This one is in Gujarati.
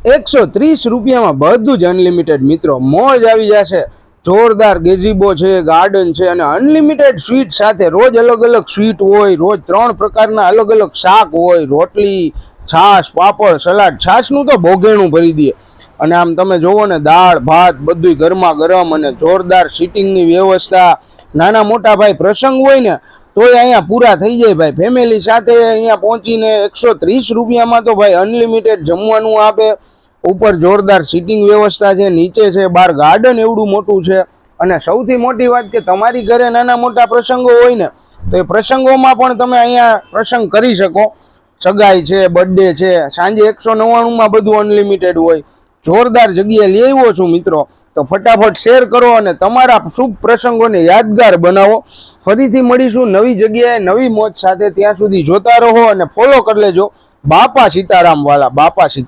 130 રૂપિયામાં બધું જ અનલિમિટેડ મિત્રો, મોજ આવી જશે। જોરદાર ગેઝીબો છે, ગાર્ડન છે અને અનલિમિટેડ સ્વીટ સાથે રોજ અલગ અલગ સ્વીટ હોય, રોજ 3 પ્રકારના અલગ અલગ શાક હોય, રોટલી, છાશ, પાપડ, સલાડ। છાશનું તો બોઘેણું ભરી દે અને આમ તમે જોવો ને દાળ ભાત બધું ગરમા ગરમ અને જોરદાર સીટિંગની વ્યવસ્થા। નાના મોટા ભાઈ પ્રસંગ હોય ને તોય અહીંયા પૂરા થઈ જાય ભાઈ। ફેમિલી સાથે અહીંયા પહોંચીને 130 રૂપિયામાં તો ભાઈ અનલિમિટેડ જમવાનું આપે। ઉપર જોરદાર સીટિંગ વ્યવસ્થા છે, નીચે છે, બહાર ગાર્ડન એવડું મોટું છે અને સૌથી મોટી વાત કે તમારી ઘરે નાના મોટા પ્રસંગો હોય ને તો એ પ્રસંગોમાં પણ તમે અહીંયા પ્રસંગ કરી શકો। સગાઈ છે, બર્થડે છે, સાંજે 199માં બધું અનલિમિટેડ હોય। જોરદાર જગ્યાએ લઈ આવ્યો છું મિત્રો, તો ફટાફટ શેર કરો અને તમારા શુભ પ્રસંગોને યાદગાર બનાવો। ફરીથી મળીશું નવી જગ્યાએ નવી મોજ સાથે, ત્યાં સુધી જોતા રહો અને ફોલો કરી લેજો બાપા સીતારામ વાલા, બાપા સીતારામ।